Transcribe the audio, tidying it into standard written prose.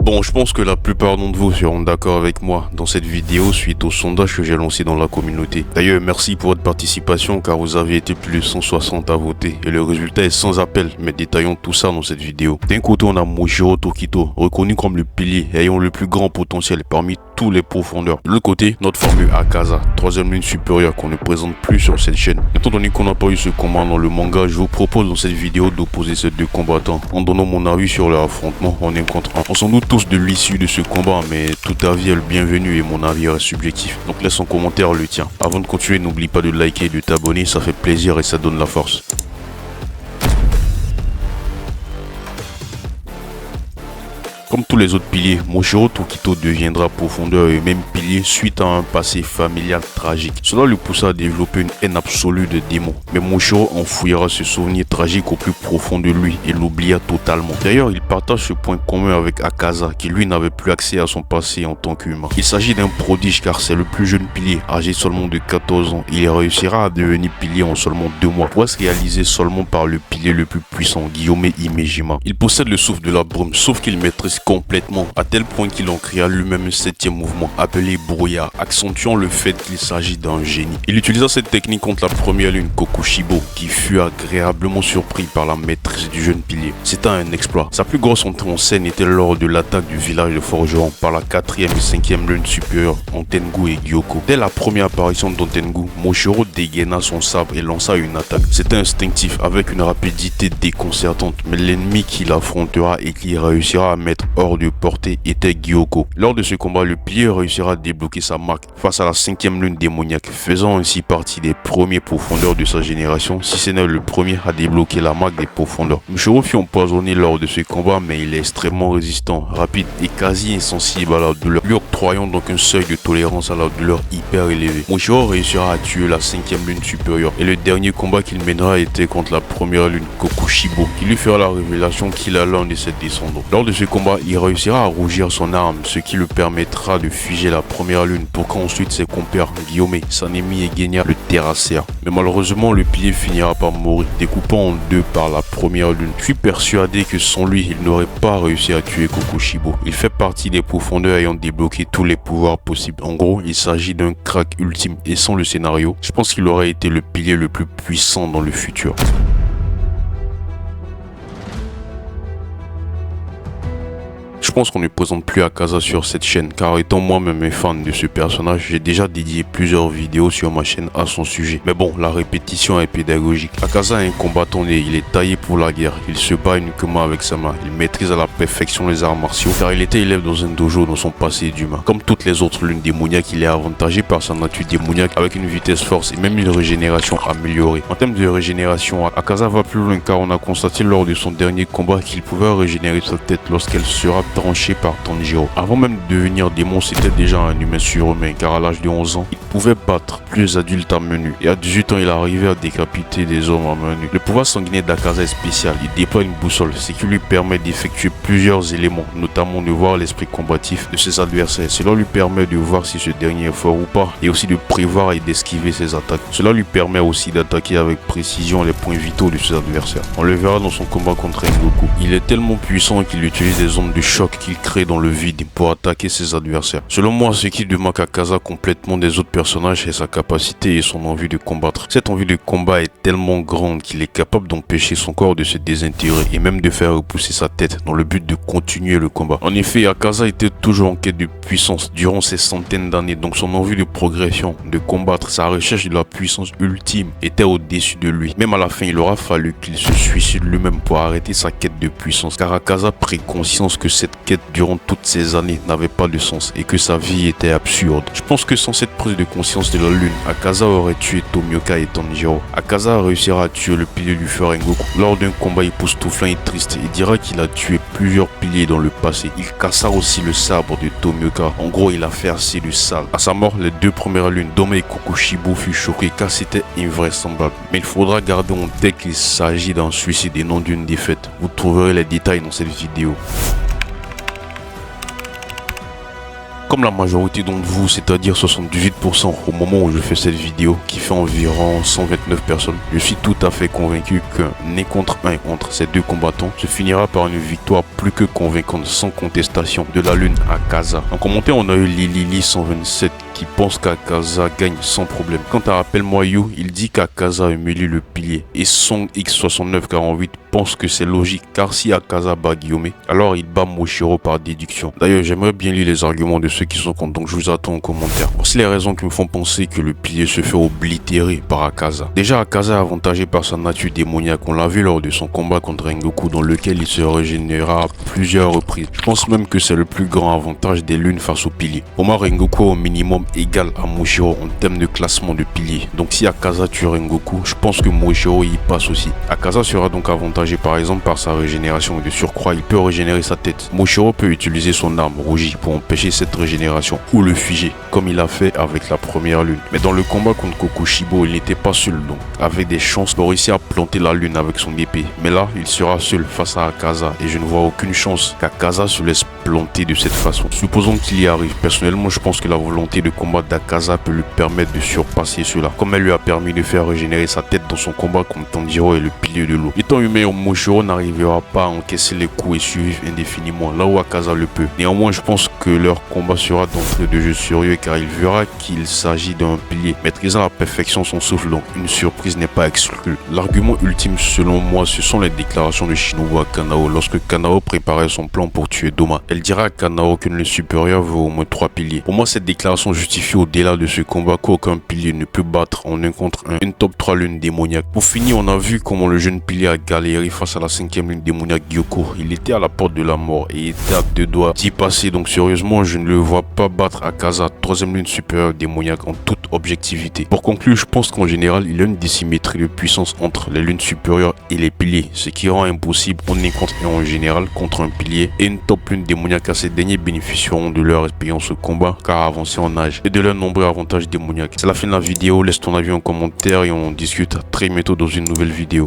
Bon, je pense que la plupart d'entre vous seront d'accord avec moi dans cette vidéo suite au sondage que j'ai lancé dans la communauté. D'ailleurs, merci pour votre participation car vous avez été plus de 160 à voter et le résultat est sans appel, mais détaillons tout ça dans cette vidéo. D'un côté, on a Moshiro Tokito, reconnu comme le pilier ayant le plus grand potentiel parmi tous les profondeurs. De l'autre côté, notre formule Akaza, troisième ligne supérieure qu'on ne présente plus sur cette chaîne. Étant donné qu'on n'a pas eu ce combat dans le manga, je vous propose dans cette vidéo d'opposer ces deux combattants en donnant mon avis sur leur affrontement en un contre un. On s'en doute tous de l'issue de ce combat, mais tout avis est le bienvenu et mon avis reste subjectif. Donc laisse en commentaire le tien. Avant de continuer, n'oublie pas de liker et de t'abonner, ça fait plaisir et ça donne la force. Comme tous les autres piliers, Moshiro Tokito deviendra profondeur et même pilier suite à un passé familial tragique. Cela lui poussa à développer une haine absolue de démons. Mais Moshiro enfouira ce souvenir tragique au plus profond de lui et l'oublia totalement. D'ailleurs, il partage ce point commun avec Akaza qui lui n'avait plus accès à son passé en tant qu'humain. Il s'agit d'un prodige car c'est le plus jeune pilier, âgé seulement de 14 ans. Il réussira à devenir pilier en seulement 2 mois, pour être réalisé seulement par le pilier le plus puissant, Guillaume Imejima. Il possède le souffle de la brume, sauf qu'il maîtrise complètement, à tel point qu'il en créa lui-même un 7e mouvement appelé brouillard, accentuant le fait qu'il s'agit d'un génie. Il utilisa cette technique contre la première lune Kokushibo, qui fut agréablement surpris par la maîtrise du jeune pilier. C'était un exploit. Sa plus grosse entrée en scène était lors de l'attaque du village de Forgeron par la 4e et 5e lune supérieure Antengu et Gyoko. Dès la première apparition d'Antengu, Moshiro dégaina son sabre et lança une attaque. C'était instinctif, avec une rapidité déconcertante, mais l'ennemi qu'il affrontera et qui réussira à mettre hors de portée était Gyoko. Lors de ce combat, le pilier réussira à débloquer sa marque face à la 5e lune démoniaque, faisant ainsi partie des premiers profondeurs de sa génération, si ce n'est le premier à débloquer la marque des profondeurs. Moshiro fut empoisonné lors de ce combat, mais il est extrêmement résistant, rapide et quasi insensible à la douleur, lui octroyant donc un seuil de tolérance à la douleur hyper élevé. Moshiro réussira à tuer la 5e lune supérieure et le dernier combat qu'il mènera était contre la première lune Kokushibo, qui lui fera la révélation qu'il a l'un de ses descendants. Lors de ce combat, il réussira à rougir son arme, ce qui le permettra de figer la première lune pour qu'ensuite ses compères Guillaume, Sanemi et Genya le terrassèrent. Mais malheureusement, le pilier finira par mourir, découpant en deux par la première lune. Je suis persuadé que sans lui, il n'aurait pas réussi à tuer Kokushibo. Il fait partie des profondeurs ayant débloqué tous les pouvoirs possibles. En gros, il s'agit d'un crack ultime et sans le scénario, je pense qu'il aurait été le pilier le plus puissant dans le futur. Je pense qu'on ne présente plus Akaza sur cette chaîne car étant moi-même un fan de ce personnage, j'ai déjà dédié plusieurs vidéos sur ma chaîne à son sujet. Mais bon, la répétition est pédagogique. Akaza est un combattant né, il est taillé pour la guerre, il se bat uniquement avec sa main, il maîtrise à la perfection les arts martiaux car il était élève dans un dojo dans son passé d'humain. Comme toutes les autres lunes démoniaques, il est avantagé par sa nature démoniaque avec une vitesse force et même une régénération améliorée. En termes de régénération, Akaza va plus loin car on a constaté lors de son dernier combat qu'il pouvait régénérer sa tête lorsqu'elle sera tranché par Tanjiro. Avant même de devenir démon, c'était déjà un humain surhumain car à l'âge de 11 ans, il pouvait battre plus adultes à main nue et à 18 ans, il arrivait à décapiter des hommes à main nue. Le pouvoir sanguinaire d'Akaza est spécial, il déploie une boussole, ce qui lui permet d'effectuer plusieurs éléments, notamment de voir l'esprit combatif de ses adversaires. Cela lui permet de voir si ce dernier est fort ou pas et aussi de prévoir et d'esquiver ses attaques. Cela lui permet aussi d'attaquer avec précision les points vitaux de ses adversaires. On le verra dans son combat contre Rengoku. Il est tellement puissant qu'il utilise des ondes de choc qu'il crée dans le vide pour attaquer ses adversaires. Selon moi, ce qui démarque Akaza complètement des autres personnages, c'est sa capacité et son envie de combattre. Cette envie de combat est tellement grande qu'il est capable d'empêcher son corps de se désintégrer et même de faire repousser sa tête dans le but de continuer le combat. En effet, Akaza était toujours en quête de puissance durant ces centaines d'années, donc son envie de progression, de combattre, sa recherche de la puissance ultime était au-dessus de lui. Même à la fin, il aura fallu qu'il se suicide lui-même pour arrêter sa quête de puissance, car Akaza prit conscience que cette quête durant toutes ces années n'avait pas de sens et que sa vie était absurde. Je pense que sans cette prise de conscience de la lune, Akaza aurait tué Tomioka et Tanjiro. Akaza réussira à tuer le pilier du feu Rengoku lors d'un combat époustouflant et triste et dira qu'il a tué plusieurs piliers dans le passé. Il cassa aussi le sabre de Tomioka. En gros, il a fait assez de sale. À sa mort, les deux premières lunes, Dome et Kokushibo furent choqués car c'était invraisemblable. Mais il faudra garder en tête qu'il s'agit d'un suicide et non d'une défaite. Vous trouverez les détails dans cette vidéo. comme la majorité d'entre vous, c'est-à-dire 78% au moment où je fais cette vidéo, qui fait environ 129 personnes, je suis tout à fait convaincu qu'un nez contre un entre ces deux combattants se finira par une victoire plus que convaincante, sans contestation, de la Lune à Kaza. En commentaire, on a eu Lili 127 qui pense qu'Akaza gagne sans problème. Quant à Rappelle-moi You, il dit qu'Akaza humilie le pilier. Et son X6948 pense que c'est logique, car si Akaza bat Guillaume, alors il bat Moshiro par déduction. D'ailleurs, j'aimerais bien lire les arguments de ceux qui sont contre, donc je vous attends en commentaire. Voici les raisons qui me font penser que le pilier se fait oblitérer par Akaza. Déjà, Akaza est avantagé par sa nature démoniaque. On l'a vu lors de son combat contre Rengoku, dans lequel il se régénéra à plusieurs reprises. Je pense même que c'est le plus grand avantage des lunes face au pilier. Pour moi, Rengoku est au minimum égal à Moshiro en termes de classement de pilier. Donc si Akaza tue Rengoku, je pense que Moshiro y passe aussi. Akaza sera donc avantagé par exemple par sa régénération. De surcroît, il peut régénérer sa tête. Moshiro peut utiliser son arme Roji pour empêcher cette régénération ou le figer, comme il a fait avec la première lune. Mais dans le combat contre Kokushibo, il n'était pas seul, donc avait des chances pour réussir à planter la lune avec son épée. Mais là, il sera seul face à Akaza et je ne vois aucune chance qu'Akaza se laisse planter de cette façon. Supposons qu'il y arrive. Personnellement, je pense que la volonté de combat d'Akaza peut lui permettre de surpasser cela, comme elle lui a permis de faire régénérer sa tête dans son combat contre Tanjiro et le pilier de l'eau. Étant humain, Moshiro n'arrivera pas à encaisser les coups et survivre indéfiniment, là où Akaza le peut. Néanmoins, je pense que leur combat sera d'entrée de jeu sérieux, car il verra qu'il s'agit d'un pilier maîtrisant à la perfection son souffle, donc une surprise n'est pas exclue. L'argument ultime selon moi, ce sont les déclarations de Shinobu à Kanao lorsque Kanao préparait son plan pour tuer Doma. Elle dira à Kanao qu'une lune supérieure vaut au moins 3 piliers. Pour moi, cette déclaration justifie au-delà de ce combat qu'aucun pilier ne peut battre en un contre un une top 3 lune démoniaque. Pour finir, on a vu comment le jeune pilier a galéré face à la 5e lune démoniaque Gyoko. Il était à la porte de la mort et était à 2 doigts d'y passer, donc sérieusement, je ne le vois pas battre Akaza, 3e lune supérieure démoniaque, en toute objectivité. Pour conclure, je pense qu'en général, il y a une dissymétrie de puissance entre les lunes supérieures et les piliers, ce qui rend impossible en un contre un en général contre un pilier et une top lune démoniaque. À ces derniers bénéficieront de leur expérience au combat, car avancés en âge, et de leurs nombreux avantages démoniaques. C'est la fin de la vidéo, laisse ton avis en commentaire et on discute très bientôt dans une nouvelle vidéo.